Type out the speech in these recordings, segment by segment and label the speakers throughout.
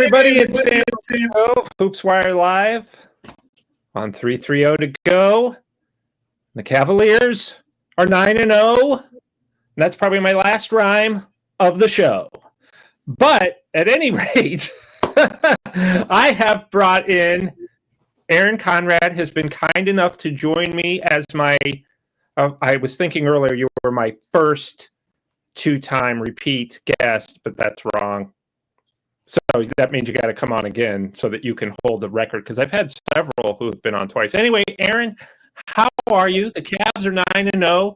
Speaker 1: everybody. It's San Diego. Hoops Wire Live on 3-3-0 to go. The Cavaliers are 9-0. That's probably my last rhyme of the show. But at any rate, I have brought in Aaron Conrad has been kind enough to join me as my, I was thinking earlier you were my first two-time repeat guest, but that's wrong. So that means you got to come on again so that you can hold the record, because I've had several who have been on twice. Anyway, Aaron, how are you? The Cavs are 9-0,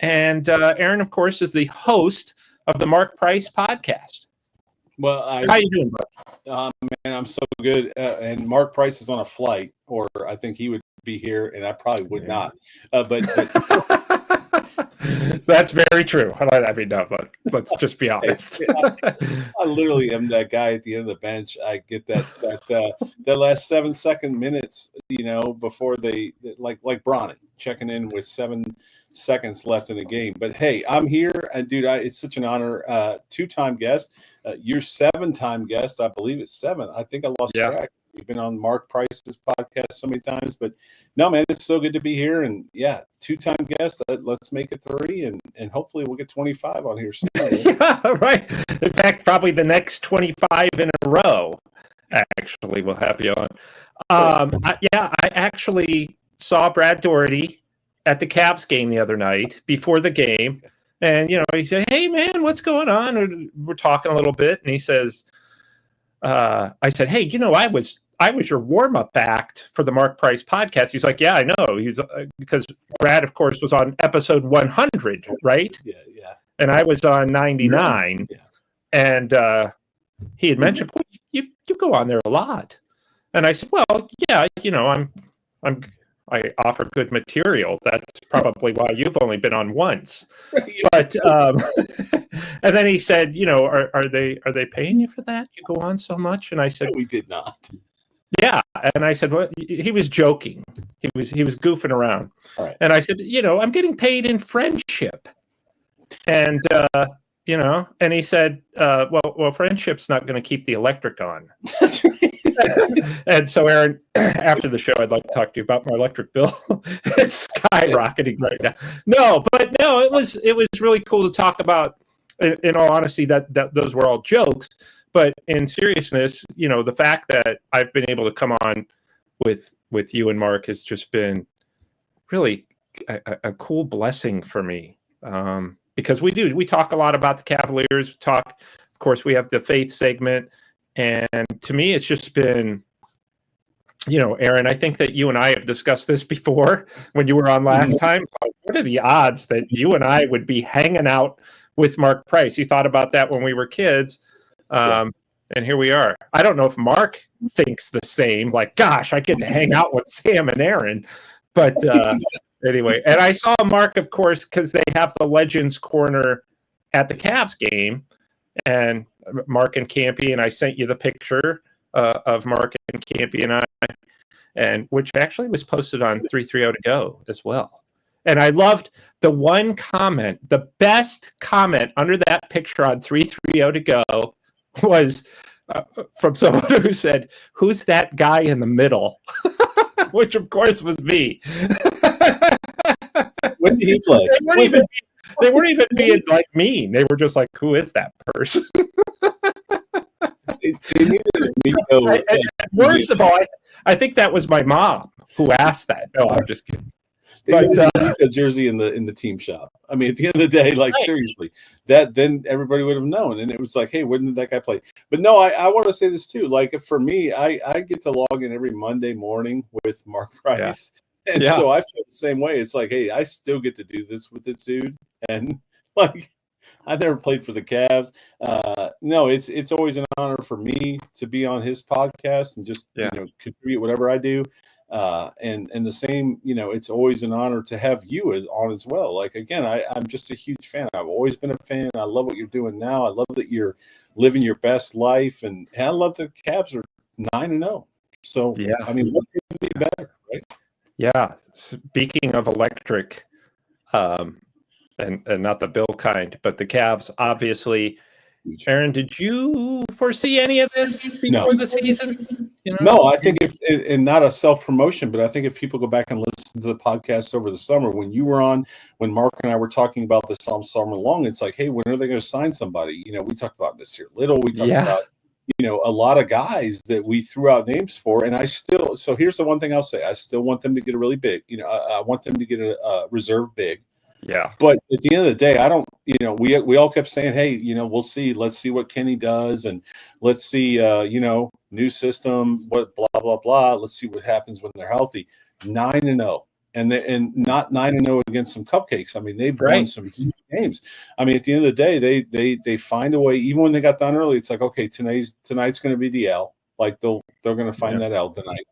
Speaker 1: and Aaron, of course, is the host of the Mark Price podcast.
Speaker 2: Well,
Speaker 1: how you doing, bud?
Speaker 2: Man, I'm so good. And Mark Price is on a flight, or I think he would be here, and I probably would not. But
Speaker 1: that's very true. I mean, no, but let's just be honest.
Speaker 2: I literally am that guy at the end of the bench. I get that last 7 minutes, before they like Bronny checking in with 7 seconds left in the game. But hey, I'm here, and dude, it's such an honor. Two-time guest. You're 7-time guest. I believe it's 7. I think I lost track. You've been on Mark Price's podcast so many times, but no, man, it's so good to be here. And yeah, 2-time guest. Let's make it 3, and hopefully we'll get 25 on here soon.
Speaker 1: Yeah, right. In fact, probably the next 25 in a row. Actually, we'll have you on. I actually saw Brad Doherty at the Cavs game the other night before the game. And, he said, "Hey, man, what's going on?" And we're talking a little bit. And he says, I said, "Hey, I was your warm-up act for the Mark Price podcast." He's like, "Yeah, I know." He's because Brad, of course, was on episode 100, right?
Speaker 2: Yeah.
Speaker 1: And I was on 99. Yeah. And he had mentioned, "Well, you go on there a lot." And I said, "Well, yeah, I offer good material. That's probably why you've only been on once." But and then he said, "Are they paying you for that? You go on so much?" And I said,
Speaker 2: "No, we did not."
Speaker 1: Yeah, and I said, "Well," he was joking. He was goofing around.
Speaker 2: All right.
Speaker 1: And I said, "I'm getting paid in friendship." And and he said, well, friendship's not going to keep the electric on."
Speaker 2: That's right.
Speaker 1: And so, Aaron, after the show, I'd like to talk to you about my electric bill. It's skyrocketing right now. No, it was really cool to talk about. In all honesty, that those were all jokes. But in seriousness, the fact that I've been able to come on with you and Mark has just been really a cool blessing for me. Because we talk a lot about the Cavaliers. Of course, we have the faith segment. And to me, it's just been, Aaron, I think that you and I have discussed this before when you were on last time. What are the odds that you and I would be hanging out with Mark Price? You thought about that when we were kids. And here we are. I don't know if Mark thinks the same. Like, gosh, I get to hang out with Sam and Aaron. But anyway, and I saw Mark, of course, because they have the Legends Corner at the Cavs game. And Mark and Campy, and I sent you the picture of Mark and Campy and I, and which actually was posted on 3-3-0 to go as well. And I loved the one comment, the best comment under that picture on 3-3-0 to go was from someone who said, "Who's that guy in the middle?" Which of course was me.
Speaker 2: When did he play?
Speaker 1: They weren't even being like mean. They were just like, "Who is that person?" Worst of all, I think that was my mom who asked that. No, I'm just kidding.
Speaker 2: But a jersey in the team shop. I mean, at the end of the day, like seriously, then everybody would have known, and it was like, hey, when did that guy play? But no, I want to say this too. Like for me, I get to log in every Monday morning with Mark Price. Yeah. And so I feel the same way. It's like, hey, I still get to do this with this dude. And like, I never played for the Cavs. No, it's always an honor for me to be on his podcast and just contribute whatever I do. And the same, it's always an honor to have you on as well. Like again, I'm just a huge fan. I've always been a fan. I love what you're doing now. I love that you're living your best life, and I love that the Cavs are 9-0. So I mean, what could be better, right?
Speaker 1: Yeah. Speaking of electric, and not the Bill kind, but the Cavs, obviously, Aaron, did you foresee any of this before the season?
Speaker 2: No, I think and not a self-promotion, but I think if people go back and listen to the podcast over the summer, when you were on, when Mark and I were talking about this all summer long, it's like, hey, when are they going to sign somebody? We talked about Nasir Little. We talked about, a lot of guys that we threw out names for. And so here's the one thing I'll say. I still want them to get a really big, I want them to get a reserve big.
Speaker 1: Yeah.
Speaker 2: But at the end of the day, I don't, we all kept saying, hey, we'll see. Let's see what Kenny does. And let's see, new system, what blah, blah, blah. Let's see what happens when they're healthy. 9-0. And not 9-0 against some cupcakes. I mean, they've won some huge games. I mean, at the end of the day, they find a way. Even when they got down early, it's like, okay, tonight's going to be the L. Like they're going to find that L tonight.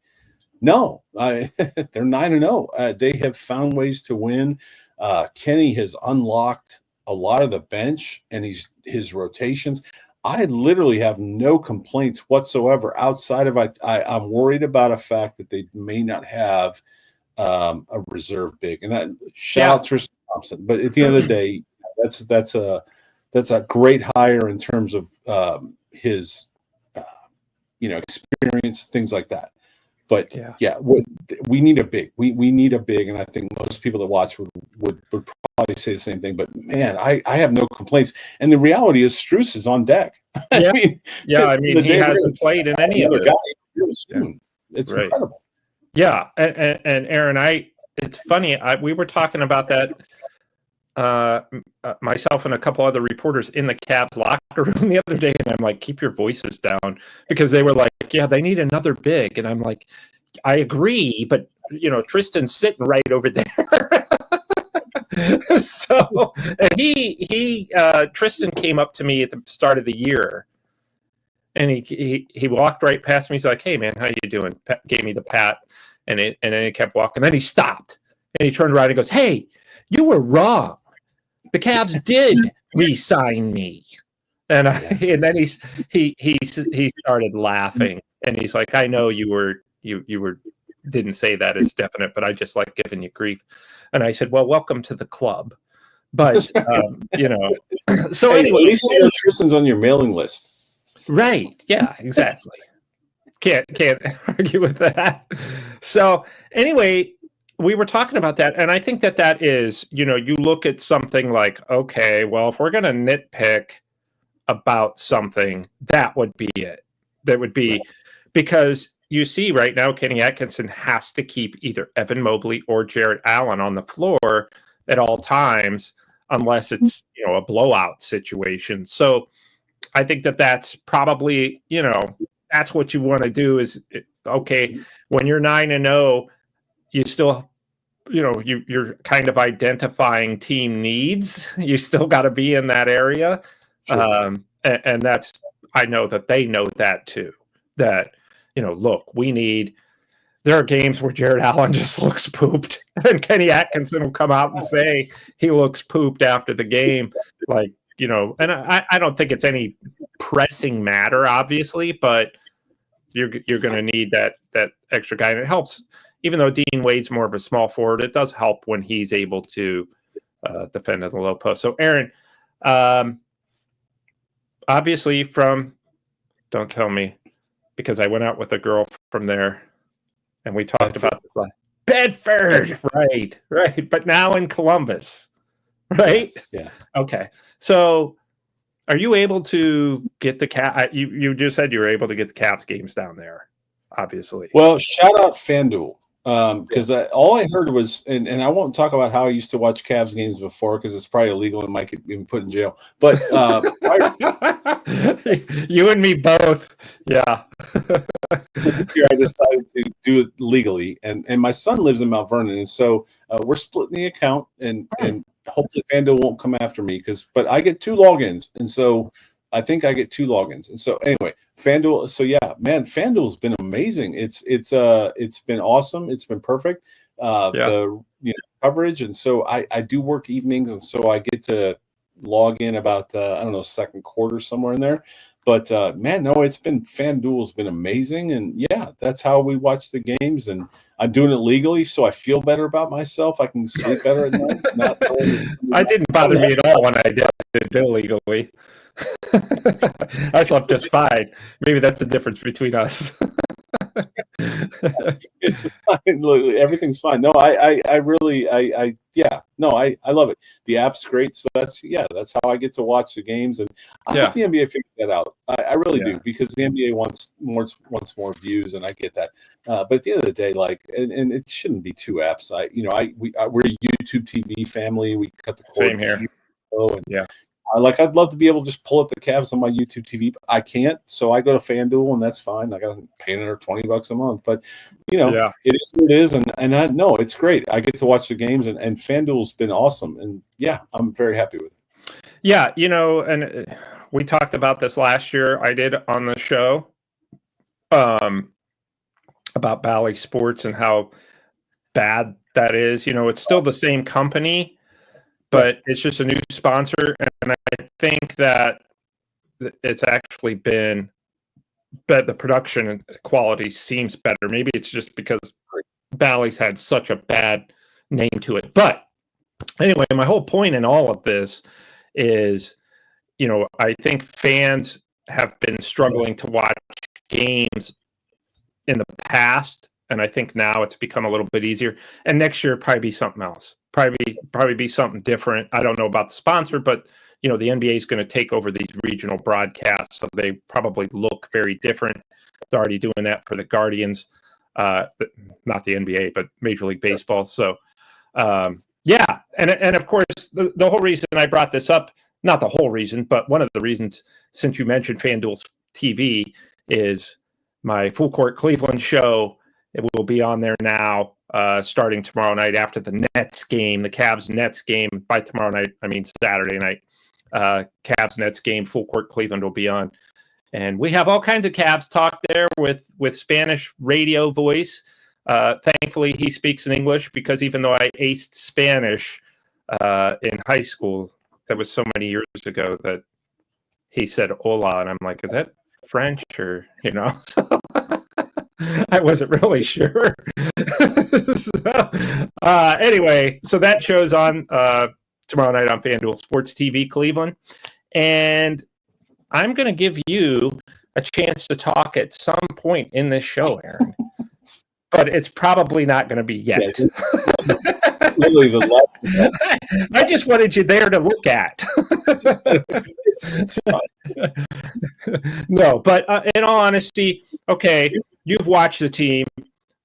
Speaker 2: No, they're 9-0. They have found ways to win. Kenny has unlocked a lot of the bench and his rotations. I literally have no complaints whatsoever outside of I'm worried about a fact that they may not have a reserve big, and that shout out Tristan Thompson. But at the end of the day, that's a great hire in terms of his experience, things like that. But we need a big. We need a big, and I think most people that watch would probably say the same thing. But man, I have no complaints. And the reality is, Strus is on deck.
Speaker 1: I mean, he hasn't played in any of this.
Speaker 2: It's incredible.
Speaker 1: Yeah, and Aaron, it's funny. We were talking about that. Myself and a couple other reporters in the Cavs locker room the other day, and I'm like, keep your voices down, because they were like, yeah, they need another big, and I'm like, I agree, but Tristan's sitting right over there. So Tristan came up to me at the start of the year, and he walked right past me. He's like, hey man, how you doing? Gave me the pat, and then he kept walking. Then he stopped and he turned around and goes, hey, you were wrong. The Cavs did re-sign me. And then he started laughing, and he's like, I know you didn't say that as definite, but I just like giving you grief. And I said, well, welcome to the club. But so anyway,
Speaker 2: at least Tristan's on your mailing list.
Speaker 1: Right. Yeah, exactly. Can't argue with that. So anyway, we were talking about that, and I think that is, you look at something like, okay, well, if we're going to nitpick about something, that would be it. That would be, because you see right now, Kenny Atkinson has to keep either Evan Mobley or Jarrett Allen on the floor at all times, unless it's, a blowout situation. So I think that's probably, that's what you want to do is, okay, when you're 9-0, you still, you're kind of identifying team needs. You still got to be in that area. Sure. And that's, I know that they know that too, that, look, there are games where Jarrett Allen just looks pooped, and Kenny Atkinson will come out and say he looks pooped after the game. Like, and I don't think it's any pressing matter, obviously, but you're going to need that extra guy. And it helps, even though Dean Wade's more of a small forward, it does help when he's able to defend at the low post. So, Aaron, obviously don't tell me, because I went out with a girl from there, and we talked about Bedford, right. But now in Columbus, right? Yeah. Okay. So, are you able to get the cat? You just said you were able to get the Cavs games down there, obviously.
Speaker 2: Well, shout out FanDuel. Because all I heard was, and I won't talk about how I used to watch Cavs games before, because it's probably illegal and might get even put in jail. But
Speaker 1: you and me both, yeah.
Speaker 2: I decided to do it legally, and my son lives in Mount Vernon, and so we're splitting the account, and hopefully FanDuel won't come after me, but I get 2 logins, and so I think I get 2 logins. And so anyway, FanDuel. So yeah, man, FanDuel's been amazing. It's been awesome. It's been perfect. The coverage. And so I do work evenings, and so I get to log in about second quarter, somewhere in there. But man, no, FanDuel's been amazing. And yeah, that's how we watch the games, and I'm doing it legally, so I feel better about myself. I can sleep better at night.
Speaker 1: I didn't bother me at all when I did it illegally. I slept just fine. Maybe that's the difference between us.
Speaker 2: It's fine. Look, everything's fine. No, I really, yeah, no, I love it. The app's great. So that's how I get to watch the games. And I hope the NBA figures that out. I really do, because the NBA wants more views, and I get that. But at the end of the day, like, and it shouldn't be two apps. We're a YouTube TV family. We cut the cord.
Speaker 1: Same here.
Speaker 2: And I'd love to be able to just pull up the Cavs on my YouTube TV, but I can't. So I go to FanDuel, and that's fine. I got to pay another $20 a month, but it is what it is. And I know it's great. I get to watch the games, and FanDuel's been awesome. And I'm very happy with it.
Speaker 1: Yeah. And we talked about this last year. I did on the show, about Bally Sports and how bad that is. It's still the same company, but it's just a new sponsor, and I think that it's actually been the production and quality seems better. Maybe it's just because Bally's had such a bad name to it. But anyway, my whole point in all of this is, I think fans have been struggling to watch games in the past, and I think now it's become a little bit easier. And next year, probably be something else. Probably be something different. I don't know about the sponsor, but the NBA is going to take over these regional broadcasts, so they probably look very different. They're already doing that for the Guardians, not the NBA, but Major League Baseball. So, and of course, the whole reason I brought this up, not the whole reason, but one of the reasons, since you mentioned FanDuel TV, is my Full Court Cleveland show. It will be on there now, starting tomorrow night after the Nets game, the Cavs-Nets game. By tomorrow night, I mean Saturday night. Cavs-Nets game, Full Court Cleveland will be on. And we have all kinds of Cavs talk there with Spanish radio voice. Thankfully, he speaks in English, because even though I aced Spanish in high school, that was so many years ago that he said hola, and I'm like, is that French or, So I wasn't really sure. Anyway, so that show's on tomorrow night on FanDuel Sports TV Cleveland. And I'm going to give you a chance to talk at some point in this show, Aaron. But it's probably not going to be yet.
Speaker 2: Literally the last.
Speaker 1: I just wanted you there to look at.
Speaker 2: It's fine.
Speaker 1: No, but in all honesty, okay, you've watched the team.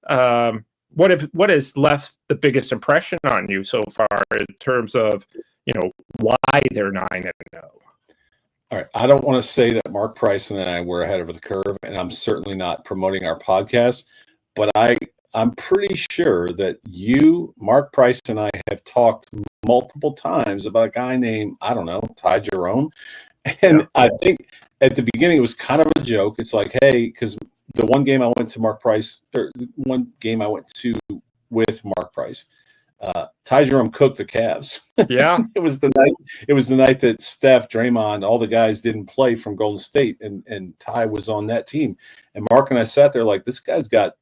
Speaker 1: What has left the biggest impression on you so far in terms of, why they're 9-0?
Speaker 2: All right. I don't want to say that Mark Price and I were ahead of the curve, and I'm certainly not promoting our podcast, but I'm pretty sure that you, Mark Price, and I have talked multiple times about a guy named, I don't know, Ty Jerome. And I think at the beginning it was kind of a joke. It's like, hey, because the one game I went to with Mark Price, Ty Jerome cooked the Cavs.
Speaker 1: Yeah.
Speaker 2: It was the night that Steph, Draymond, all the guys didn't play from Golden State, and Ty was on that team. And Mark and I sat there like, this guy's got,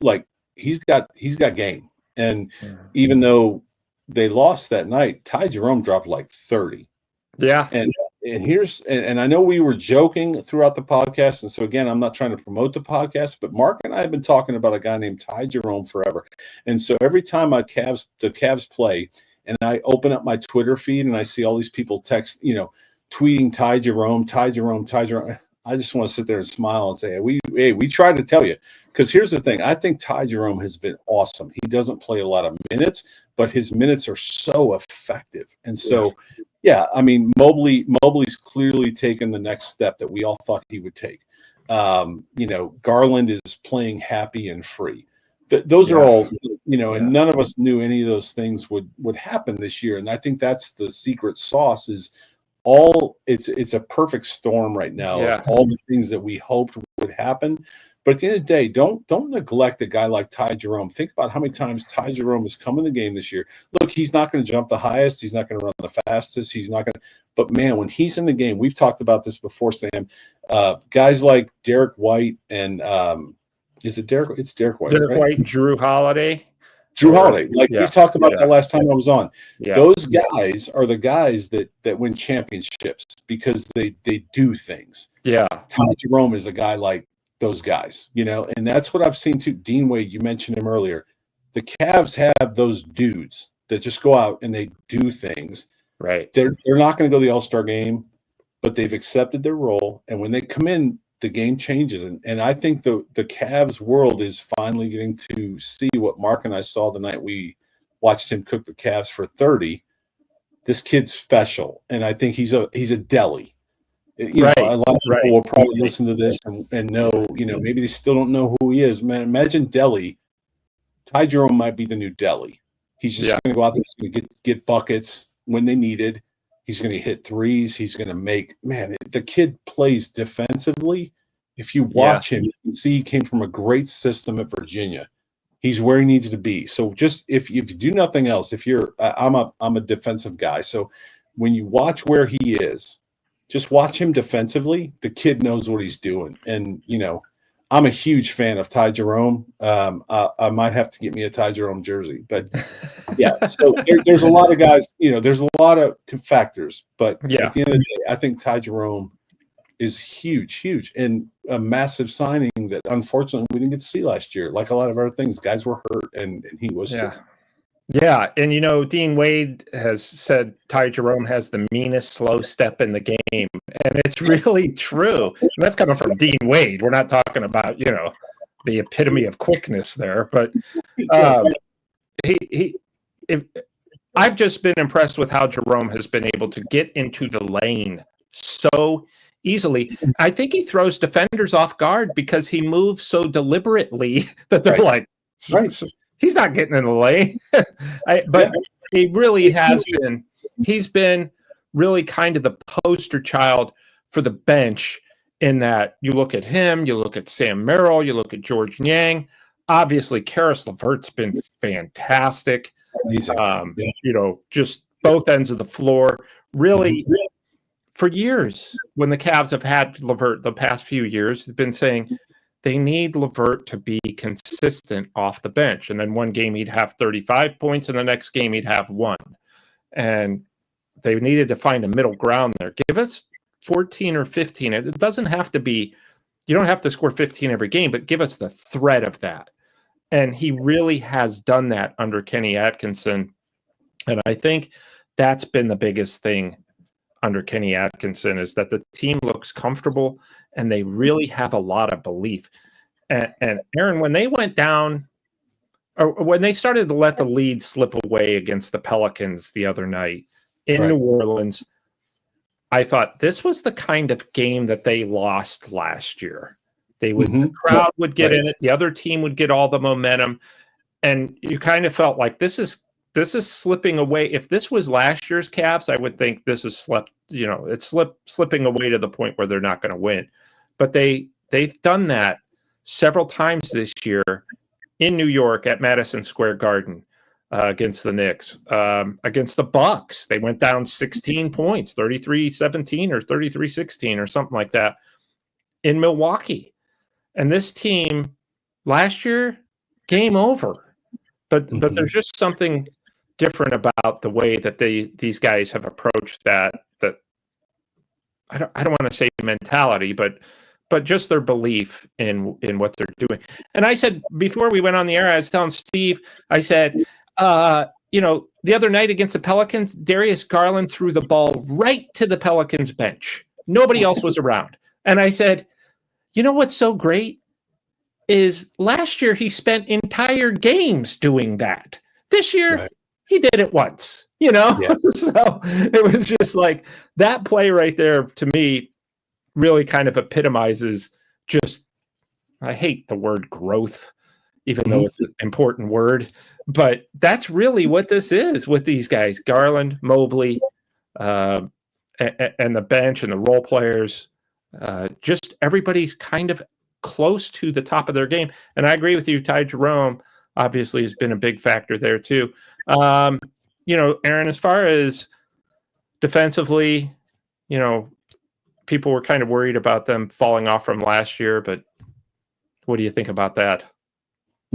Speaker 2: like, he's got game. And even though they lost that night, Ty Jerome dropped like 30.
Speaker 1: Yeah.
Speaker 2: And I know we were joking throughout the podcast, and so again, I'm not trying to promote the podcast, but Mark and I have been talking about a guy named Ty Jerome forever. And so every time the Cavs play, and I open up my Twitter feed and I see all these people tweeting Ty Jerome, I just want to sit there and smile and say, we tried to tell you. Because here's the thing. I think Ty Jerome has been awesome. He doesn't play a lot of minutes, but his minutes are so effective. And so, I mean, Mobley's clearly taken the next step that we all thought he would take. Garland is playing happy and free. Those are all, and none of us knew any of those things would happen this year. And I think that's the secret sauce is it's a perfect storm right now of all the things that we hoped would happen. But at the end of the day, don't neglect a guy like Ty Jerome. Think about how many times Ty Jerome has come in the game this year. Look, he's not going to jump the highest. He's not going to run the fastest. He's not going to. But, man, when he's in the game, we've talked about this before, Sam, guys like Derek White and is it Derek? It's Derek White.
Speaker 1: Derek
Speaker 2: right?
Speaker 1: White, Drew Holiday.
Speaker 2: Drew Holiday. Like we talked about that last time I was on.
Speaker 1: Yeah.
Speaker 2: Those guys are the guys that win championships because they do things.
Speaker 1: Yeah.
Speaker 2: Ty Jerome is a guy like those guys, and that's what I've seen too. Dean Wade, you mentioned him earlier. The Cavs have those dudes that just go out and they do things.
Speaker 1: Right.
Speaker 2: They're not going to go to the All-Star game, but they've accepted their role. And when they come in, the game changes. And I think the Cavs world is finally getting to see what Mark and I saw the night we watched him cook the Cavs for 30. This kid's special. And I think he's a deli. A lot of people will probably listen to this and know, maybe they still don't know who he is. Man, imagine Deli. Ty Jerome might be the new Deli. He's just going to go out there, he's going to get buckets when they needed. He's going to hit threes. He's going to make – man, the kid plays defensively. If you watch him, you can see he came from a great system at Virginia. He's where he needs to be. So just if you do nothing else, I'm a defensive guy. So when you watch where he is, just watch him defensively. The kid knows what he's doing. And, I'm a huge fan of Ty Jerome. I might have to get me a Ty Jerome jersey, but so there's a lot of guys, there's a lot of factors, but at the end of the day, I think Ty Jerome is huge and a massive signing that unfortunately we didn't get to see last year. Like a lot of other things, guys were hurt and he was too.
Speaker 1: Yeah, and Dean Wade has said Ty Jerome has the meanest slow step in the game, and it's really true. And that's coming from Dean Wade. We're not talking about the epitome of quickness there, but I've just been impressed with how Jerome has been able to get into the lane so easily. I think he throws defenders off guard because he moves so deliberately that they're like, he's not getting in the lane. But he really has been. He's been really kind of the poster child for the bench in that you look at him, you look at Sam Merrill, you look at George Niang. Obviously, Karis LeVert's been fantastic. Just both ends of the floor. Really, for years, when the Cavs have had LeVert the past few years, they've been saying they need LeVert to be consistent off the bench. And then one game he'd have 35 points, and the next game he'd have 1. And they needed to find a middle ground there. Give us 14 or 15. It doesn't have to be, you don't have to score 15 every game, but give us the threat of that. And he really has done that under Kenny Atkinson. And I think that's been the biggest thing under Kenny Atkinson is that the team looks comfortable and they really have a lot of belief. And Aaron, when they went down, or when they started to let the lead slip away against the Pelicans the other night in New Orleans, I thought this was the kind of game that they lost last year. They would, the crowd would get in it, the other team would get all the momentum, and you kind of felt like this is slipping away. If this was last year's Cavs, I would think this is slipping away to the point where they're not going to win. But they've done that several times this year in New York at Madison Square Garden against the Knicks, against the Bucks. They went down 16 points, 33-17 or 33-16 or something like that in Milwaukee. And this team last year, game over. But there's just something different about the way that these guys have approached that I don't want to say mentality, but just their belief in what they're doing. And I said before we went on the air, I was telling Steve, I said, the other night against the Pelicans, Darius Garland threw the ball right to the Pelicans bench. Nobody else was around. And I said, you know what's so great is last year he spent entire games doing that. This year he did it once, So it was just like that play right there to me really kind of epitomizes just, I hate the word growth, even though it's an important word, but that's really what this is with these guys, Garland, Mobley, and the bench and the role players. Just everybody's kind of close to the top of their game. And I agree with you, Ty Jerome obviously has been a big factor there too. Aaron, as far as defensively, people were kind of worried about them falling off from last year, but what do you think about that?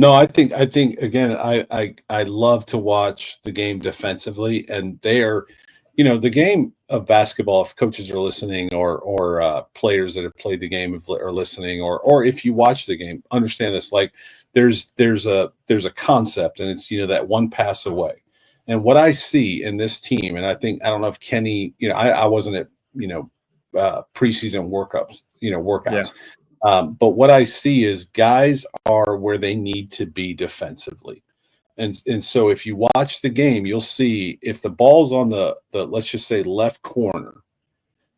Speaker 2: No, I think again, I love to watch the game defensively, and the game of basketball. If coaches are listening, or players that have played the game are listening, or if you watch the game, understand this. Like there's a concept, and it's that one pass away. And what I see in this team, and I don't know if Kenny, I wasn't at preseason workouts.
Speaker 1: Yeah.
Speaker 2: But what I see is guys are where they need to be defensively. And so if you watch the game, you'll see if the ball's on the let's just say left corner,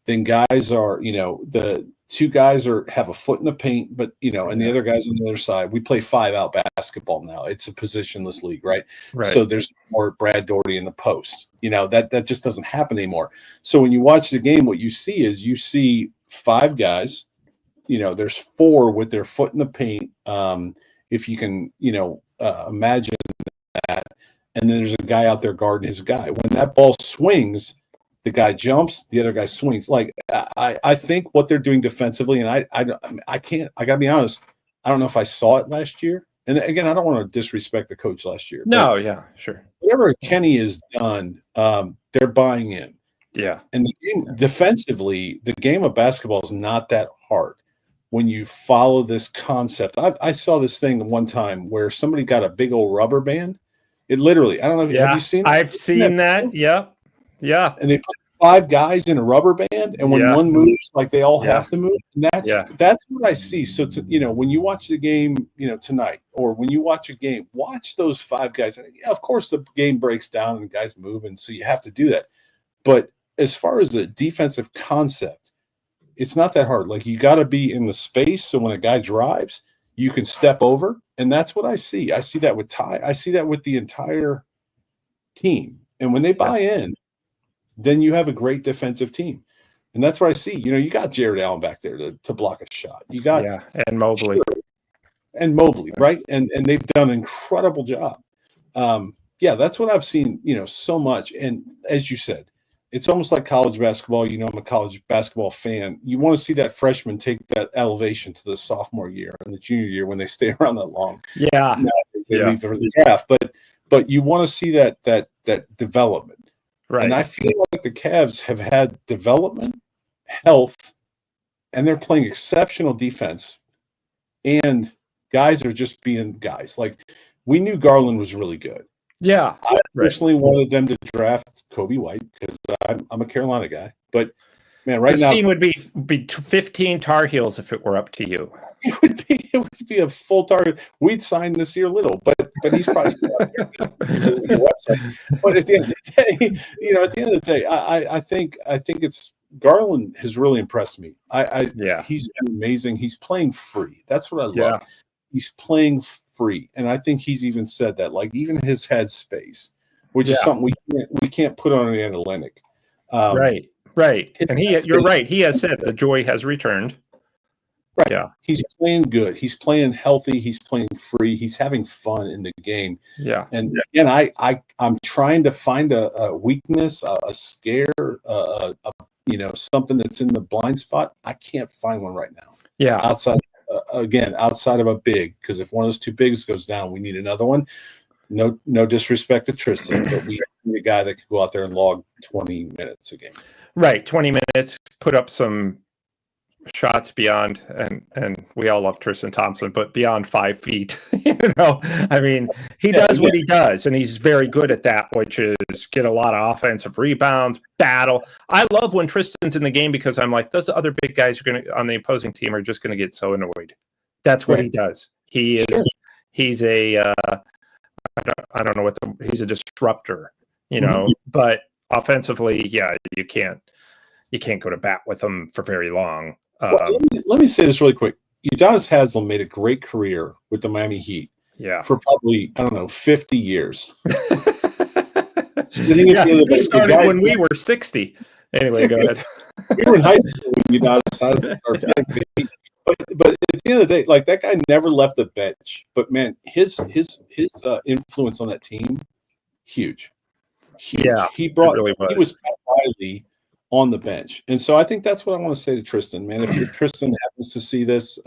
Speaker 2: then guys are, the two guys have a foot in the paint, but and the other guys on the other side. We play 5-out basketball now. It's a positionless league, right? So there's more Brad Daugherty in the post. That just doesn't happen anymore. So when you watch the game, what you see 5 guys. There's 4 with their foot in the paint. If you can, imagine that. And then there's a guy out there guarding his guy. When that ball swings, the guy jumps, the other guy swings. Like I think what they're doing defensively, and I gotta be honest, I don't know if I saw it last year. And again, I don't want to disrespect the coach last year.
Speaker 1: No, yeah, sure.
Speaker 2: Whatever Kenny has done, they're buying in.
Speaker 1: Yeah.
Speaker 2: And the game defensively, the game of basketball is not that hard. When you follow this concept, I saw this thing one time where somebody got a big old rubber band. It literally, I don't know if have you seen it?
Speaker 1: I've seen that. Yep. Yeah.
Speaker 2: And they put 5 guys in a rubber band, and when one moves, like they all have to move. And that's what I see. So when you watch the game, tonight, or when you watch a game, watch those 5 guys. And of course the game breaks down and guys move, and so you have to do that. But as far as the defensive concept, it's not that hard. Like you got to be in the space, so when a guy drives, you can step over, and that's what I see. I see that with Ty. I see that with the entire team. And when they buy in, then you have a great defensive team, and that's what I see. You got Jared Allen back there to block a shot. You got
Speaker 1: and Mobley,
Speaker 2: right? And they've done an incredible job. That's what I've seen. So much, and as you said. It's almost like college basketball. I'm a college basketball fan. You want to see that freshman take that elevation to the sophomore year and the junior year when they stay around that long.
Speaker 1: Yeah.
Speaker 2: They leave for the draft. But you want to see that development. Right. And I feel like the Cavs have had development, health, and they're playing exceptional defense. And guys are just being guys. Like we knew Garland was really good.
Speaker 1: Yeah,
Speaker 2: I personally wanted them to draft Kobe White because I'm a Carolina guy. But man, right now,
Speaker 1: this team would be 15 Tar Heels if it were up to you.
Speaker 2: It would be a full target. We'd sign Nasir Little, but he's probably still out there. But at the end of the day, I think it's Garland has really impressed me. He's been amazing. He's playing free. That's what I love. Yeah. He's playing free, and I think he's even said that, like even his head space, which is something we can't put on an analytic.
Speaker 1: Right. And you're right. He has said the joy has returned.
Speaker 2: Right. Yeah. He's playing good. He's playing healthy. He's playing free. He's having fun in the game.
Speaker 1: Yeah.
Speaker 2: And again, I'm trying to find a weakness, a scare, something that's in the blind spot. I can't find one right now.
Speaker 1: Yeah.
Speaker 2: Outside of a big, because if one of those 2 bigs goes down, we need another one. No disrespect to Tristan, but we need a guy that could go out there and log 20 minutes a game.
Speaker 1: Right, 20 minutes, put up some shots beyond, and we all love Tristan Thompson, but beyond 5 feet. I mean, he does what he does, and he's very good at that, which is get a lot of offensive rebounds, battle. I love when Tristan's in the game because I'm like, those other big guys on the opposing team are just going to get so annoyed. That's what he does. He's a I don't know he's a disruptor, but offensively, you can't go to bat with him for very long.
Speaker 2: Let me say this really quick. Udonis Haslem made a great career with the Miami Heat.
Speaker 1: Yeah.
Speaker 2: For probably, 50 years.
Speaker 1: He started when we were 60. Anyway, go ahead.
Speaker 2: We were in high school when Udonis Haslem started playing the Heat. But at the end of the day, like that guy never left the bench. But man, his influence on that team, huge.
Speaker 1: Yeah,
Speaker 2: he was Pat Riley on the bench, and so I think that's what I want to say to Tristan, man. If Tristan happens to see this,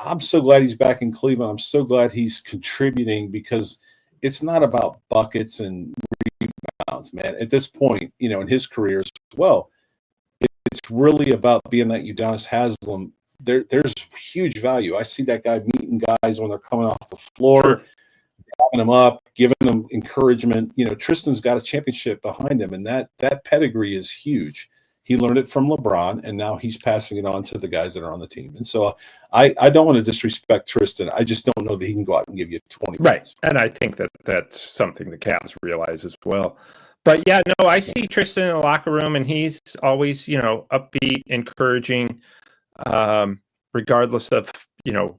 Speaker 2: I'm so glad he's back in Cleveland. I'm so glad he's contributing, because it's not about buckets and rebounds, man. At this point, in his career as well, it's really about being that Udonis Haslem. There's huge value. I see that guy meeting guys when they're coming off the floor,
Speaker 1: Sure.
Speaker 2: having them up, giving them encouragement. Tristan's got a championship behind him, and that pedigree is huge. He learned it from LeBron, and now he's passing it on to the guys that are on the team. And so I don't want to disrespect Tristan. I just don't know that he can go out and give you 20
Speaker 1: Right. And I think that that's something the Cavs realize as well. But yeah, no, I see Tristan in the locker room, and he's always, upbeat, encouraging, regardless of,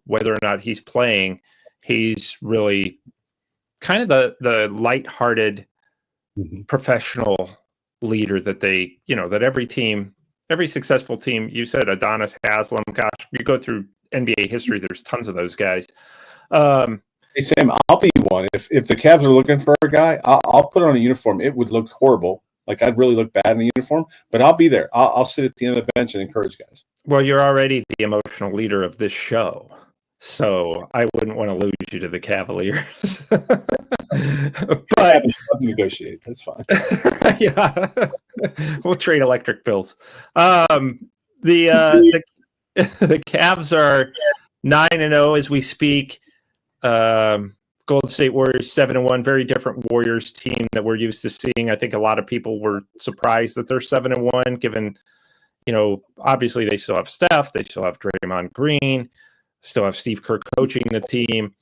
Speaker 1: whether or not he's playing. He's really kind of the lighthearted professional leader that that every successful team, you said Adonis Haslem, gosh, you go through NBA history, there's tons of those guys.
Speaker 2: Hey, Sam, I'll be one. If the Cavs are looking for a guy, I'll put on a uniform. It would look horrible. Like, I'd really look bad in a uniform, but I'll be there. I'll sit at the end of the bench and encourage guys.
Speaker 1: Well, you're already the emotional leader of this show, so I wouldn't want to lose you to the Cavaliers. But
Speaker 2: negotiate. That's fine.
Speaker 1: Yeah, we'll trade electric bills. The Cavs are 9-0 as we speak. Golden State Warriors 7-1, very different Warriors team that we're used to seeing. I think a lot of people were surprised that they're 7-1, given, obviously they still have Steph, they still have Draymond Green, still have Steve Kerr coaching the team.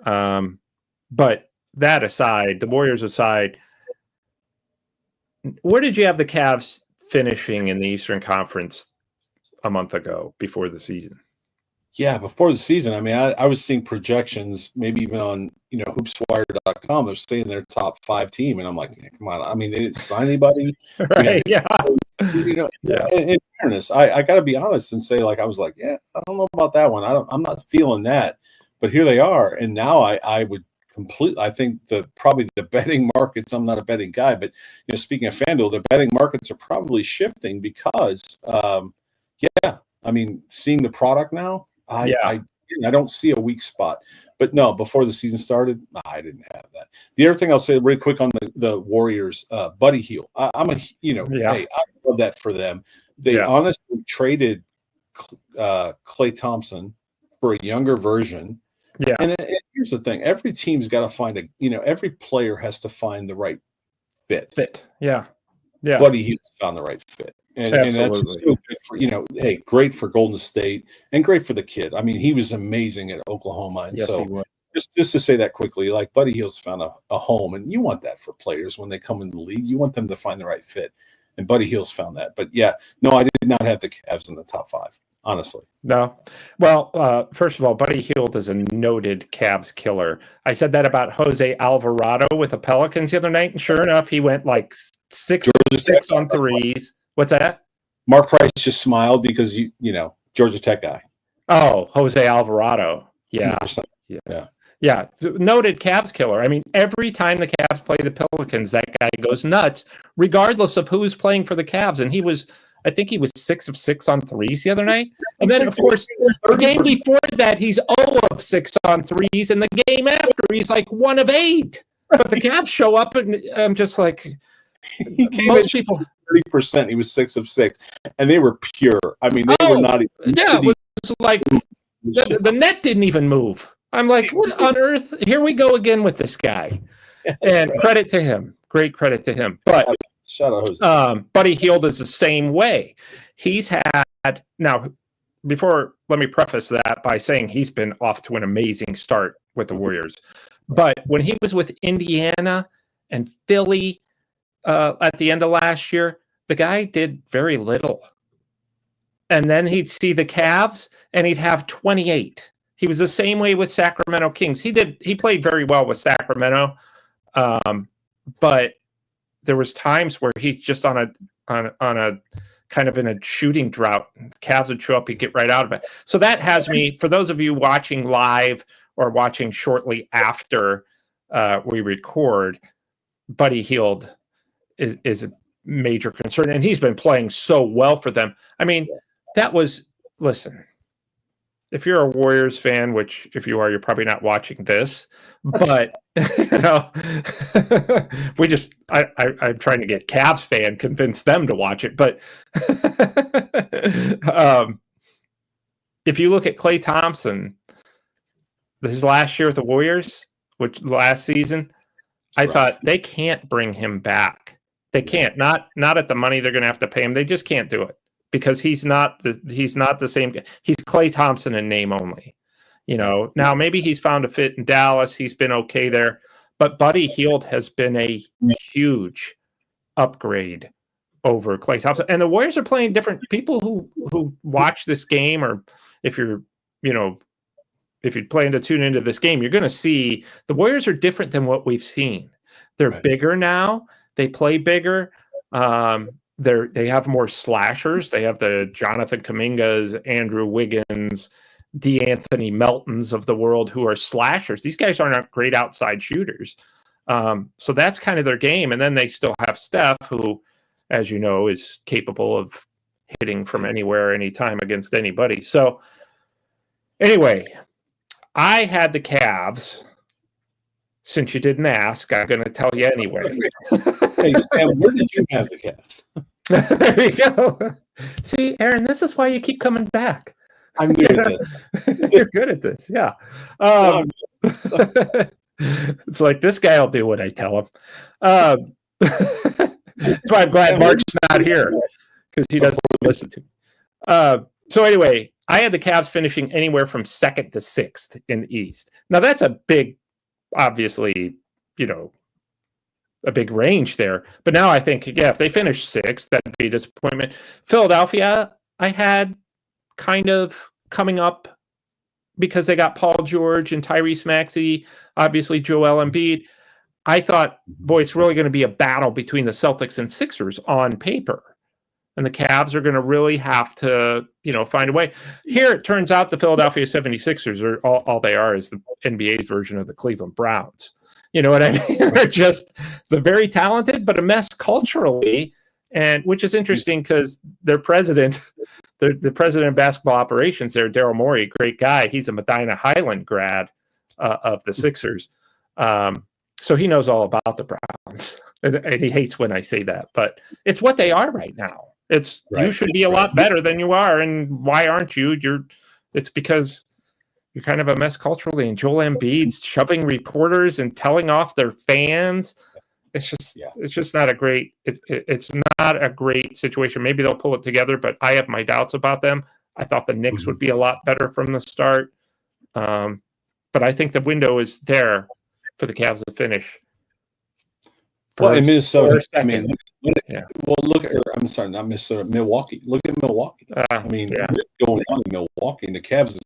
Speaker 1: But that aside, the Warriors aside, where did you have the Cavs finishing in the Eastern Conference a month ago before the season?
Speaker 2: Yeah, before the season, I mean, I was seeing projections, maybe even on, hoopswire.com. They're saying they're top 5 team. And I'm like, yeah, come on. I mean, they didn't sign anybody.
Speaker 1: Right, yeah.
Speaker 2: In fairness, I got to be honest and say, I was like, yeah, I don't know about that one. I'm not feeling that. But here they are. And now I would completely, I think probably the betting markets, I'm not a betting guy, but, speaking of FanDuel, the betting markets are probably shifting because, I mean, seeing the product now, I don't see a weak spot. But no, before the season started, I didn't have that. The other thing I'll say really quick on the Warriors, Buddy Hield. Hey, I love that for them. They honestly traded Klay Thompson for a younger version. Yeah. And here's the thing. Every team's got to find every player has to find the right fit. Yeah. Yeah. Buddy Hield's found the right fit. And that's so good for, great for Golden State and great for the kid. I mean, he was amazing at Oklahoma. And
Speaker 1: yes,
Speaker 2: so
Speaker 1: he was.
Speaker 2: Just to say that quickly, Buddy Hield's found a home, and you want that for players when they come in the league. You want them to find the right fit. And Buddy Hield's found that. But yeah, no, I did not have the Cavs in the top 5, honestly.
Speaker 1: No. Well, first of all, Buddy Hield is a noted Cavs killer. I said that about Jose Alvarado with the Pelicans the other night, and sure enough, he went 6 on threes. What's that?
Speaker 2: Mark Price just smiled because Georgia Tech guy.
Speaker 1: Oh, Jose Alvarado. Yeah.
Speaker 2: 100%.
Speaker 1: Yeah. Noted Cavs killer. I mean, every time the Cavs play the Pelicans, that guy goes nuts, regardless of who's playing for the Cavs. And I think he was 6 of 6 on threes the other night. And then, of course, the game before that, he's 0 of 6 on threes. And the game after, he's 1 of 8. But the Cavs show up, and I'm just like, most people.
Speaker 2: 30%. He was 6 of 6, and they were pure. I mean, they were not even.
Speaker 1: Yeah, it was the net didn't even move. I'm like, what on earth? Here we go again with this guy. And credit to him. Great credit to him. But
Speaker 2: shout out Jose.
Speaker 1: Buddy Hield is the same way. He's had now. Let me preface that by saying he's been off to an amazing start with the Warriors. But when he was with Indiana and Philly at the end of last year, the guy did very little. And then he'd see the Cavs and he'd have 28. He was the same way with Sacramento Kings. He played very well with Sacramento, but there was times where he's just on a kind of in a shooting drought. Cavs would show up, he'd get right out of it. So that has me, for those of you watching live or watching shortly after we record, Buddy Hield is a major concern, and he's been playing so well for them. I mean, listen, if you're a Warriors fan, which if you are, you're probably not watching this, but you know, I'm trying to get Cavs fan, convince them to watch it. But if you look at Klay Thompson, his last year with the Warriors, which last season, I thought they can't bring him back. They can't. Not at the money they're going to have to pay him. They just can't do it because he's not the same. He's Klay Thompson in name only. You know. Now maybe he's found a fit in Dallas. He's been okay there, but Buddy Hield has been a huge upgrade over Klay Thompson. And the Warriors are playing different people who watch this game, or if you're plan to tune into this game, you're going to see the Warriors are different than what we've seen. They're bigger now. They play bigger. They have more slashers. They have the Jonathan Kumingas, Andrew Wiggins, DeAnthony Meltons of the world who are slashers. These guys are not great outside shooters. So that's kind of their game. And then they still have Steph, who, as you know, is capable of hitting from anywhere, anytime against anybody. So anyway, I had the Cavs. Since you didn't ask, I'm going to tell you anyway.
Speaker 2: Hey, Sam, where did you have the Cavs?
Speaker 1: There you go. See, Aaron, this is why you keep coming back.
Speaker 2: I'm good at this.
Speaker 1: You're good at this, yeah. It's like this guy will do what I tell him. That's why I'm glad Mark's not here, because he doesn't listen to me. So anyway, I had the Cavs finishing anywhere from 2nd to 6th in the East. Now that's a big, obviously, a big range there. But now I think, if they finish 6th, that'd be a disappointment. Philadelphia, I had kind of coming up because they got Paul George and Tyrese Maxey, obviously Joel Embiid. I thought, boy, it's really going to be a battle between the Celtics and Sixers on paper. And the Cavs are going to really have to, find a way. Here, it turns out the Philadelphia 76ers are all they are is the NBA's version of the Cleveland Browns. You know what I mean? They're very talented, but a mess culturally, and which is interesting because their president, the president of basketball operations there, Daryl Morey, great guy. He's a Medina Highland grad of the Sixers. So he knows all about the Browns. And he hates when I say that, but it's what they are right now. You should be a lot better than you are, and why aren't you? It's because you're kind of a mess culturally, and Joel Embiid's shoving reporters and telling off their fans. It's just not a great. It's not a great situation. Maybe they'll pull it together, but I have my doubts about them. I thought the Knicks would be a lot better from the start, but I think the window is there for the Cavs to finish.
Speaker 2: Well, in Minnesota, I'm sorry, not Minnesota, Milwaukee. Look at Milwaukee. What's going on in Milwaukee? And the Cavs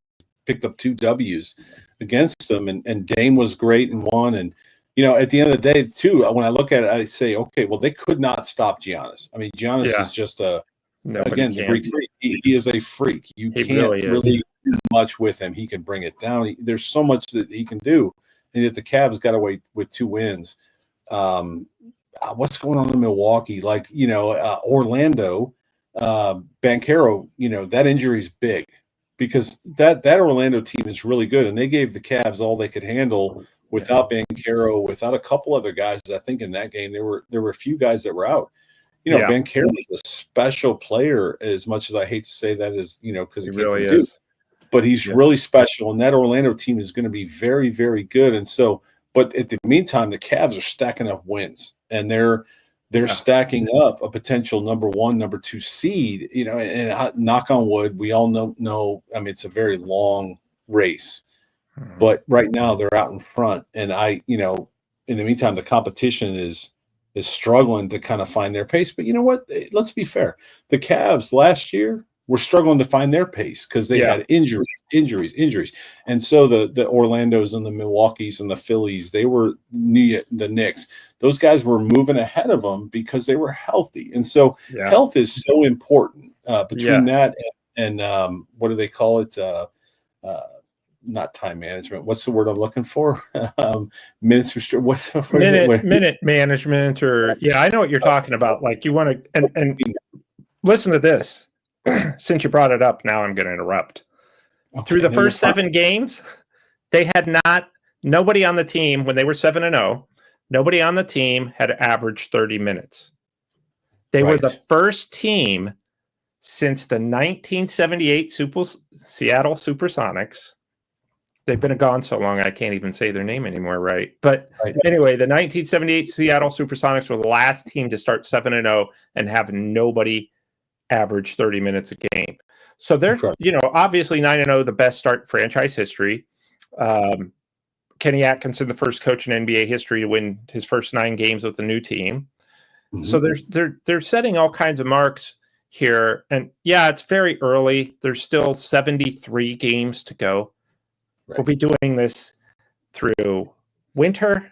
Speaker 2: picked up 2 W's against them, and Dame was great and won. And, at the end of the day, too, when I look at it, I say, okay, well, they could not stop Giannis. I mean, Giannis is just the Greek freak. He is a freak. You can't really do much with him. He can bring it down. There's so much that he can do. And yet the Cavs got away with 2 wins. What's going on in Milwaukee? Orlando, Banchero, that injury is big because that Orlando team is really good, and they gave the Cavs all they could handle without Banchero, without a couple other guys. I think in that game there were a few guys that were out. Banchero is a special player, as much as I hate to say that, because he really is. But he's really special, and that Orlando team is going to be very, very good. And so, but at the meantime, the Cavs are stacking up wins, and they're stacking up a potential number 1, number 2 seed. And knock on wood, we all know. I mean, it's a very long race, but right now they're out in front. And in the meantime, the competition is struggling to kind of find their pace. But you know what? Let's be fair. The Cavs last year were struggling to find their pace because they had injuries. And so the Orlandos and the Milwaukees and the Phillies, they were the Knicks. Those guys were moving ahead of them because they were healthy. And so health is so important between that and what do they call it? Not time management. What's the word I'm looking for? Minutes restrict.
Speaker 1: Minute management, or I know what you're talking about. Like you want to and listen to this. Since you brought it up, now I'm going to interrupt. through the first 7 games, they had nobody on the team when they were 7-0. Nobody on the team had averaged 30 minutes. They were the first team since the 1978 Seattle Supersonics. They've been gone so long, I can't even say their name anymore, right? But anyway, the 1978 Seattle Supersonics were the last team to start 7-0 and have nobody average 30 minutes a game. So they're, obviously 9-0, the best start in franchise history. Kenny Atkinson, the first coach in NBA history to win his first 9 games with the new team. Mm-hmm. So they're setting all kinds of marks here. And yeah, it's very early. There's still 73 games to go. Right. We'll be doing this through winter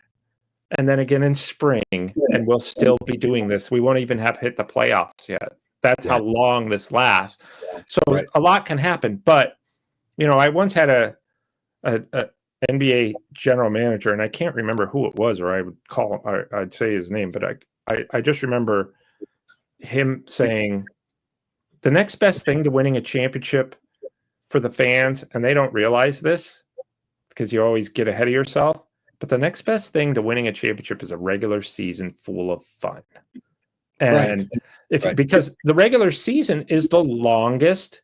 Speaker 1: and then again in spring, and we'll still be doing this. We won't even have hit the playoffs yet. That's how long this lasts. So a lot can happen. But, I once had a NBA general manager, and I can't remember who it was, or I would call him, I'd say his name, but I just remember him saying the next best thing to winning a championship for the fans, and they don't realize this because you always get ahead of yourself, but the next best thing to winning a championship is a regular season full of fun. And because the regular season is the longest,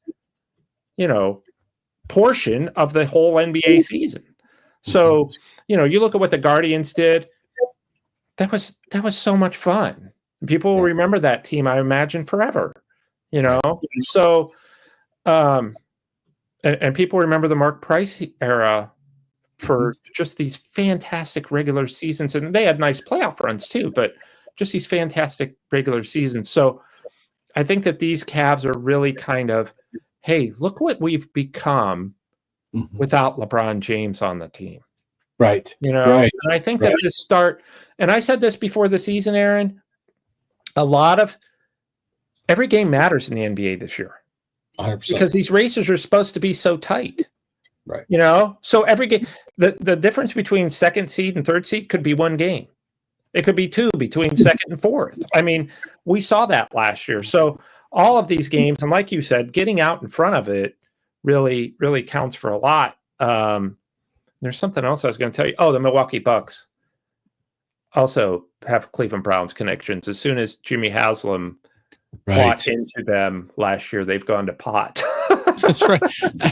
Speaker 1: portion of the whole NBA season. So, you look at what the Guardians did. That was so much fun. People will remember that team, I imagine, forever. So, and people remember the Mark Price era for just these fantastic regular seasons, and they had nice playoff runs too, but just these fantastic regular seasons. So I think that these Cavs are really kind of, hey, look what we've become without LeBron James on the team.
Speaker 2: Right.
Speaker 1: And I think that this start, and I said this before the season, Aaron, every game matters in the NBA this year.
Speaker 2: 100%.
Speaker 1: Because these races are supposed to be so tight.
Speaker 2: Right.
Speaker 1: So every game, the difference between second seed and third seed could be 1 game. It could be 2 between second and fourth. I mean, we saw that last year. So all of these games, and like you said, getting out in front of it really, really counts for a lot. There's something else I was going to tell you. Oh, the Milwaukee Bucks also have Cleveland Browns connections. As soon as Jimmy Haslam bought into them last year, they've gone to pot.
Speaker 3: That's right.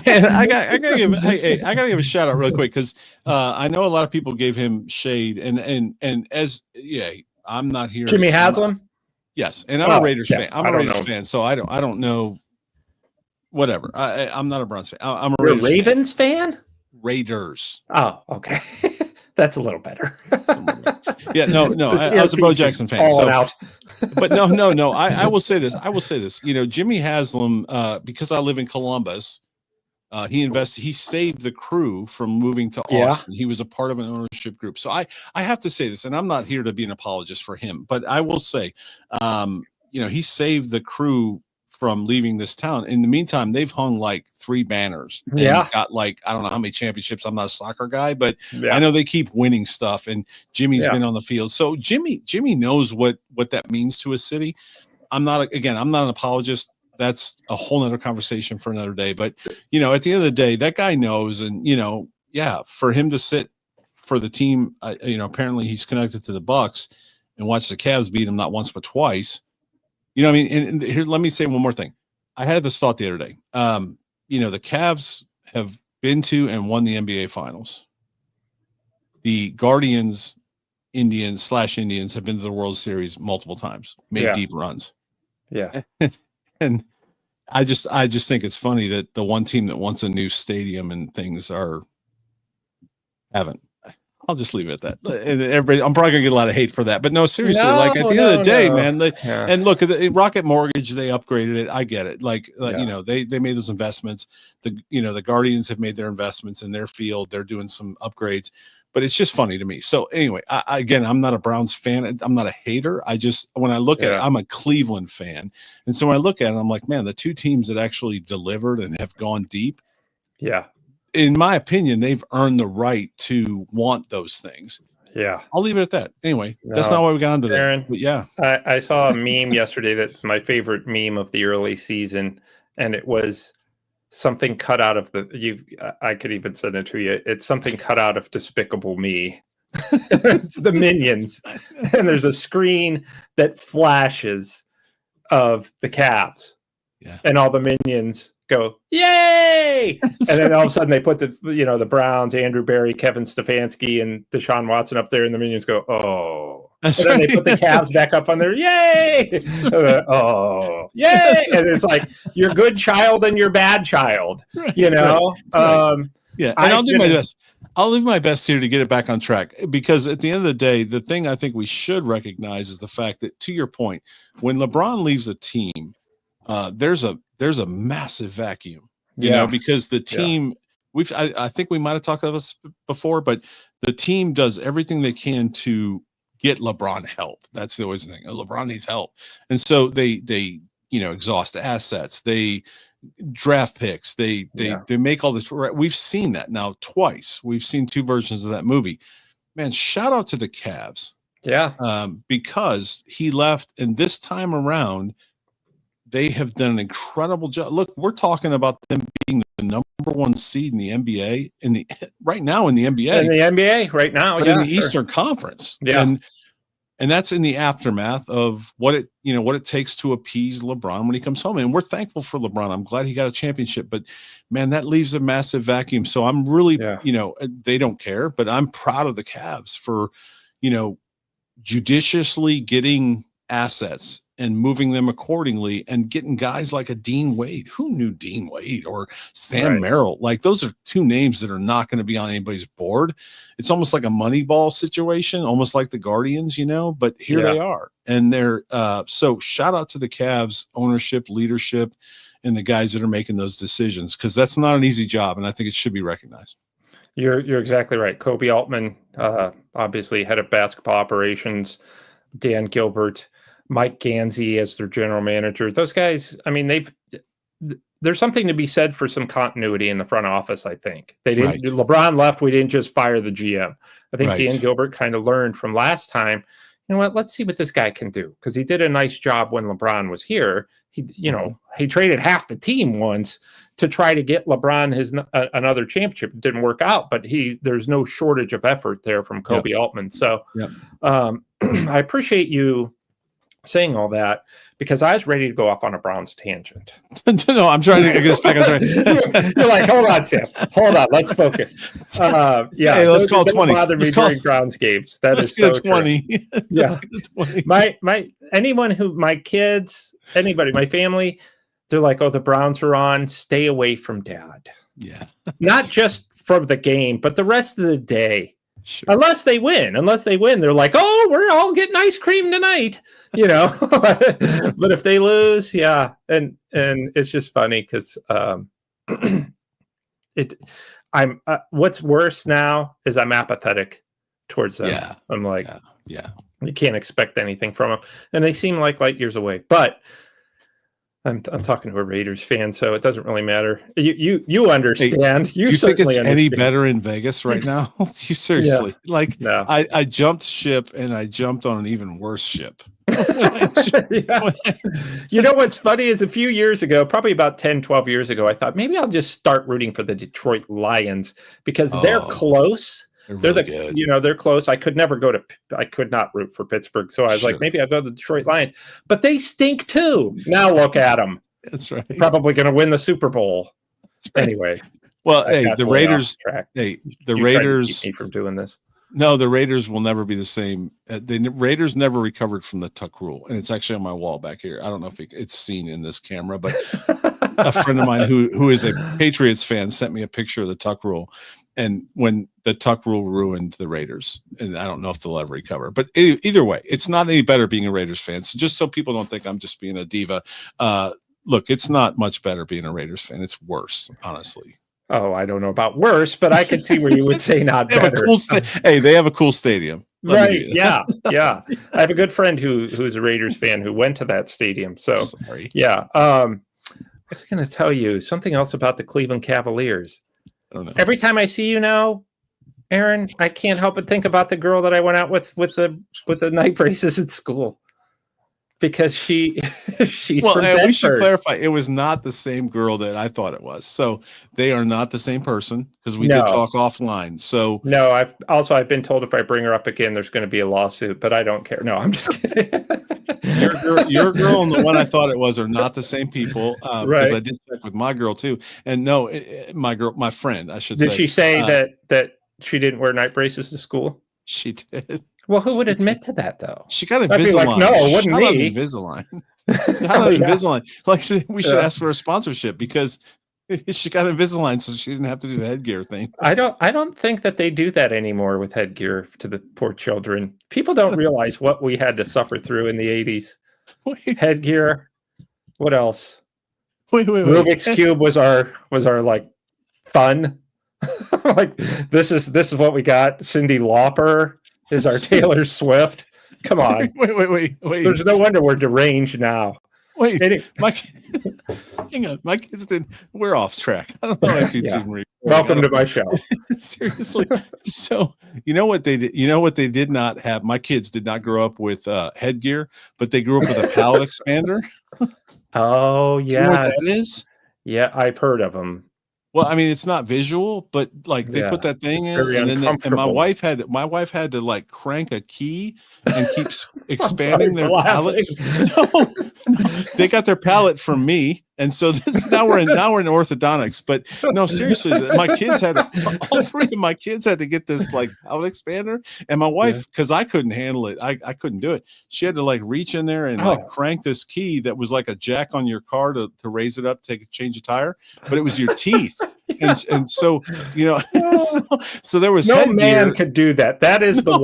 Speaker 3: And I gotta give a shout out really quick because I know a lot of people gave him shade, and as I'm not here.
Speaker 1: Jimmy Haslam.
Speaker 3: Yes, and I'm a Raiders fan. I'm a Raiders fan, so I don't know. Whatever. I'm not a Browns fan. I'm a
Speaker 1: Ravens fan.
Speaker 3: Raiders.
Speaker 1: Oh, okay. That's a little better.
Speaker 3: Yeah, no. I was a Bo Jackson fan. But no. I will say this. Jimmy Haslam, because I live in Columbus, he saved the crew from moving to Austin. He was a part of an ownership group. So I have to say this, and I'm not here to be an apologist for him, but I will say, he saved the crew from leaving this town. In the meantime, they've hung like 3 banners and got like, I don't know how many championships. I'm not a soccer guy, but I know they keep winning stuff, and Jimmy's been on the field. So Jimmy knows what that means to a city. I'm not an apologist. That's a whole nother conversation for another day. But, at the end of the day, that guy knows. And, for him to sit for the team, apparently he's connected to the Bucks and watch the Cavs beat him not once but twice. And here, let me say one more thing. I had this thought the other day. The Cavs have been to and won the NBA Finals. The Guardians, Indians have been to the World Series multiple times, made deep runs.
Speaker 1: Yeah.
Speaker 3: And I just think it's funny that the one team that wants a new stadium and things haven't. I'll just leave it at that. And everybody, I'm probably gonna get a lot of hate for that, but no, seriously, at the end of the day, man. And look, the Rocket Mortgage, they upgraded it. I get it. They made those investments. The Guardians have made their investments in their field. They're doing some upgrades, but it's just funny to me. So anyway, I'm not a Browns fan. I'm not a hater. When I look at it, I'm a Cleveland fan, and so when I look at it, I'm like, man, the 2 teams that actually delivered and have gone deep.
Speaker 1: Yeah.
Speaker 3: In my opinion, they've earned the right to want those things.
Speaker 1: Yeah.
Speaker 3: I'll leave it at that. Anyway, that's not why we got into that.
Speaker 1: Aaron,
Speaker 3: but yeah.
Speaker 1: I saw a meme yesterday that's my favorite meme of the early season, and it was something cut out of I could even send it to you. It's something cut out of Despicable Me. It's the Minions, and there's a screen that flashes of the Cavs, and all the Minions go yay, and then all of a sudden they put the Browns, Andrew Barry, Kevin Stefanski, and Deshaun Watson up there, and the Minions go oh, and then they put the Cavs back up on there, yay, oh yay, and it's like your good child and your bad child,
Speaker 3: and I'll do my best. I'll leave my best here to get it back on track, because at the end of the day, the thing I think we should recognize is the fact that, to your point, when LeBron leaves a team, there's a massive vacuum, because the team I think we might have talked about this before, but the team does everything they can to get LeBron help. That's always the thing. LeBron needs help. And so they exhaust assets. They draft picks. They make all this. We've seen that now twice. We've seen two versions of that movie. Man, shout out to the Cavs.
Speaker 1: Yeah.
Speaker 3: Because he left, and this time around, they have done an incredible job. Look, we're talking about them being the number one seed in the NBA right now in the NBA.
Speaker 1: In the NBA right now,
Speaker 3: but in the Eastern Conference.
Speaker 1: Yeah.
Speaker 3: And that's in the aftermath of what it takes to appease LeBron when he comes home. And we're thankful for LeBron. I'm glad he got a championship, but man, that leaves a massive vacuum. So I'm really, they don't care, but I'm proud of the Cavs for, judiciously getting assets and moving them accordingly and getting guys like a Dean Wade. Who knew Dean Wade or Sam Merrill? Like, those are two names that are not going to be on anybody's board. It's almost like a Moneyball situation, almost like the Guardians, but here they are. And they're so shout out to the Cavs ownership, leadership, and the guys that are making those decisions, because that's not an easy job, and I think it should be recognized.
Speaker 1: You're exactly right. Kobe Altman, obviously head of basketball operations, Dan Gilbert, Mike Gansey as their general manager. Those guys, I mean, there's something to be said for some continuity in the front office, I think. They didn't LeBron left, we didn't just fire the GM. I think Dan Gilbert kind of learned from last time, let's see what this guy can do, because he did a nice job when LeBron was here. He traded half the team once to try to get LeBron another championship. It didn't work out, but there's no shortage of effort there from Kobe Altman. So I appreciate you saying all that, because I was ready to go off on a Browns tangent.
Speaker 3: No, I'm trying to get us back on track.
Speaker 1: You're like, hold on, Sam. Hold on. Let's focus.
Speaker 3: Hey, let's call 20.
Speaker 1: Bother me during Browns games. Let's get so 20. Let's get 20. My kids, anybody, my family, they're like, oh, the Browns are on. Stay away from Dad.
Speaker 3: Yeah.
Speaker 1: Not just from the game, but the rest of the day.
Speaker 3: Sure.
Speaker 1: Unless they win, they're like, oh, we're all getting ice cream tonight, But if they lose, and it's just funny because what's worse now is I'm apathetic towards them.
Speaker 3: Yeah.
Speaker 1: I'm like,
Speaker 3: you
Speaker 1: can't expect anything from them, and they seem like light years away. But I'm talking to a Raiders fan, so it doesn't really matter. You understand.
Speaker 3: Hey, do you think it's any better in Vegas right now? You seriously? No. I jumped ship, and I jumped on an even worse ship.
Speaker 1: You know what's funny is a few years ago, probably about 10, 12 years ago, I thought maybe I'll just start rooting for the Detroit Lions because they're close. They're really good. They're close. I could not root for Pittsburgh. So I was like, maybe I'll go to the Detroit Lions, but they stink too. Now look at them.
Speaker 3: That's right.
Speaker 1: Probably going to win the Super Bowl. Right. Anyway.
Speaker 3: Well, the Raiders, the Raiders
Speaker 1: keep me from doing this.
Speaker 3: No, the Raiders will never be the same. The Raiders never recovered from the tuck rule. And it's actually on my wall back here. I don't know if it's seen in this camera, but a friend of mine who is a Patriots fan sent me a picture of the tuck rule. And when the tuck rule ruined the Raiders, and I don't know if they'll ever recover, but either way, it's not any better being a Raiders fan. So just so people don't think I'm just being a diva, look, it's not much better being a Raiders fan. It's worse, honestly.
Speaker 1: Oh, I don't know about worse, but I can see where you would say not better.
Speaker 3: Hey, they have a cool stadium.
Speaker 1: Right. Yeah. I have a good friend who's a Raiders fan who went to that stadium. So,
Speaker 3: sorry.
Speaker 1: Yeah. I was going to tell you something else about the Cleveland Cavaliers.
Speaker 3: I don't know.
Speaker 1: Every time I see you now, Aaron, I can't help but think about the girl that I went out with the night braces at school. because she's
Speaker 3: well,
Speaker 1: from
Speaker 3: we should
Speaker 1: Bedford.
Speaker 3: clarify. It was not the same girl that I thought it was. So they are not the same person because we did talk offline. So
Speaker 1: no, I've been told if I bring her up again, there's going to be a lawsuit, but I don't care. No, I'm just kidding.
Speaker 3: your girl and the one I thought it was are not the same people. Because I did check with my girl too. And no, my friend, I should say.
Speaker 1: Did she say that she didn't wear night braces to school?
Speaker 3: She did.
Speaker 1: Well, who would admit to that though?
Speaker 3: She got Invisalign.
Speaker 1: Like, no, it wasn't me.
Speaker 3: Invisalign. Invisalign. Like we should ask for a sponsorship because she got Invisalign, so she didn't have to do the headgear thing.
Speaker 1: I don't think that they do that anymore with headgear to the poor children. People don't realize what we had to suffer through in the 80s. Headgear. What else?
Speaker 3: Wait.
Speaker 1: Rubik's Cube was our like fun. Like this is what we got. Cyndi Lauper is our Taylor Swift. Come on.
Speaker 3: Wait.
Speaker 1: There's no wonder we're deranged now.
Speaker 3: Wait, hang on. My kids didn't. We're off track. I don't know if you'd seen me.
Speaker 1: Welcome to my show.
Speaker 3: Seriously. So you know what they did? You know what they did not have? My kids did not grow up with headgear, but they grew up with a palate expander.
Speaker 1: Oh yeah,
Speaker 3: you know what that is?
Speaker 1: Yeah, I've heard of them.
Speaker 3: Well, I mean, it's not visual, but like they put that thing in, and my wife had to like crank a key and keep expanding their palate. No, they got their palate from me, and so now we're in orthodontics. But no, seriously, all three of my kids had to get this like palate expander, and my wife, because I couldn't handle it, I couldn't do it. She had to like reach in there and like crank this key that was like a jack on your car to raise it up, change a tire, but it was your teeth. And so so there was
Speaker 1: no man could do that. That is the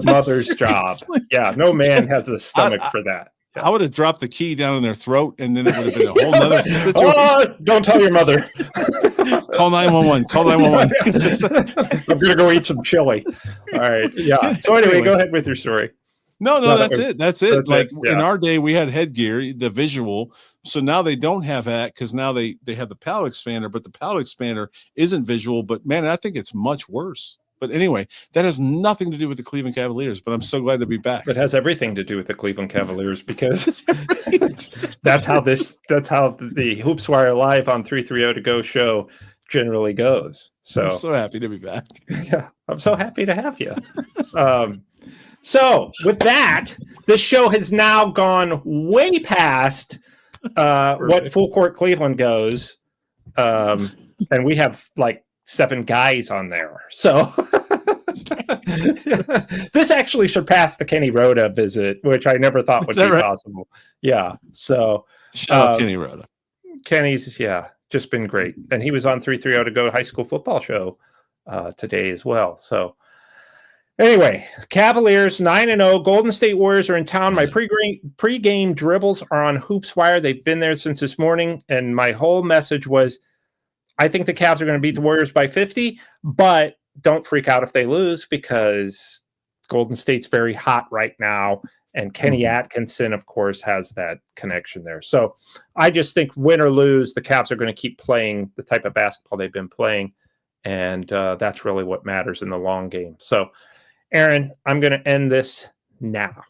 Speaker 1: mother's job. Yeah, no man has the stomach for that. Yeah.
Speaker 3: I would have dropped the key down in their throat, and then it would have been a whole nother situation.
Speaker 1: Don't tell your mother.
Speaker 3: Call 911. Call 911.
Speaker 1: I'm gonna go eat some chili. All right. Yeah. So anyway, go ahead with your story.
Speaker 3: No, that's it. That's like in our day, we had headgear, the visual. So now they don't have that because now they have the palate expander, but the palate expander isn't visual. But man, I think it's much worse. But anyway, that has nothing to do with the Cleveland Cavaliers. But I'm so glad to be back.
Speaker 1: It has everything to do with the Cleveland Cavaliers because that's how the Hoops Wire Live on 330 to Go show generally goes. So
Speaker 3: I'm so happy to be back.
Speaker 1: Yeah, I'm so happy to have you. So with that, this show has now gone way past what Full Court Cleveland goes. And we have like 7 guys on there. So this actually surpassed the Kenny Rhoda visit, which I never thought would be possible. Yeah. So
Speaker 3: shout out Kenny Rhoda.
Speaker 1: Kenny's just been great. And he was on 330 to Go high school football show today as well. So anyway, Cavaliers 9-0. Golden State Warriors are in town. My pregame dribbles are on Hoops Wire. They've been there since this morning. And my whole message was, I think the Cavs are going to beat the Warriors by 50, but don't freak out if they lose because Golden State's very hot right now. And Kenny Atkinson, of course, has that connection there. So I just think win or lose, the Cavs are going to keep playing the type of basketball they've been playing. And that's really what matters in the long game. So, Aaron, I'm going to end this now.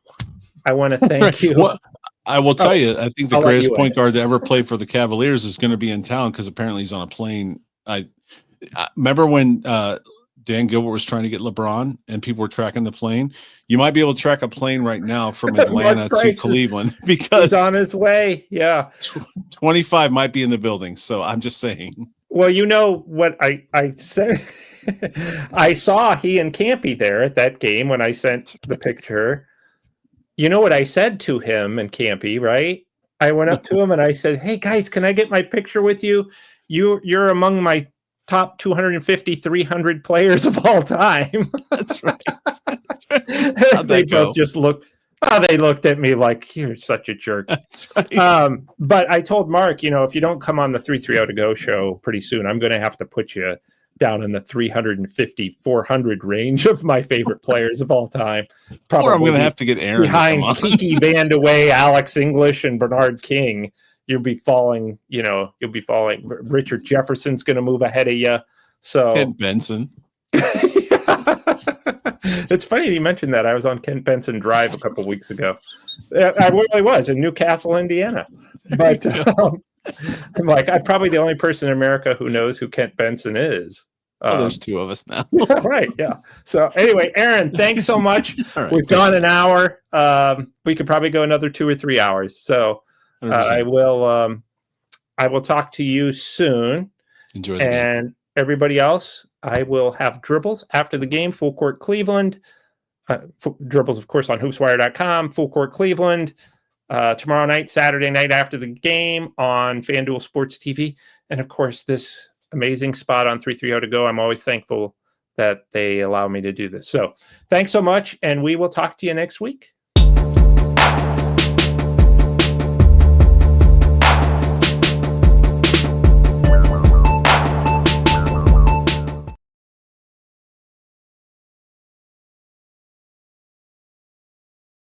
Speaker 1: I want to thank you.
Speaker 3: Well, I will tell you, I think the greatest point guard to ever play for the Cavaliers is going to be in town because apparently he's on a plane. I remember when Dan Gilbert was trying to get LeBron and people were tracking the plane. You might be able to track a plane right now from Atlanta to Cleveland because
Speaker 1: he's on his way. Yeah.
Speaker 3: 25 might be in the building. So I'm just saying.
Speaker 1: Well, you know what I said. I saw he and Campy there at that game when I sent the picture. You know what I said to him and Campy, right? I went up to him and I said, "Hey guys, can I get my picture with you? You're among my top 250, 300 players of all time."
Speaker 3: That's right.
Speaker 1: They both just looked. Oh, they looked at me like, "You're such a jerk."
Speaker 3: That's right.
Speaker 1: But I told Mark, if you don't come on the 330 to Go show pretty soon, I'm going to have to put you down in the 350, 400 range of my favorite players of all time. Probably
Speaker 3: or I'm going to have to get Aaron
Speaker 1: behind Kiki Van de Wey, Alex English, and Bernard King. You'll be falling. Richard Jefferson's going to move ahead of you. So
Speaker 3: and Benson.
Speaker 1: It's funny you mentioned that. I was on Kent Benson Drive a couple weeks ago. I really was in Newcastle, Indiana. But I'm like, I'm probably the only person in America who knows who Kent Benson is.
Speaker 3: Well, there's two of us now.
Speaker 1: Right. Yeah. So anyway, Aaron, thanks so much.
Speaker 3: Right,
Speaker 1: we've gone an hour. We could probably go another 2 or 3 hours. So I will talk to you soon.
Speaker 3: Enjoy the game.
Speaker 1: And everybody else, I will have dribbles after the game. Full Court Cleveland. Dribbles, of course, on hoopswire.com. Full Court Cleveland. Tomorrow night, Saturday night after the game on FanDuel Sports TV. And of course, this amazing spot on 330 to go. I'm always thankful that they allow me to do this. So thanks so much. And we will talk to you next week.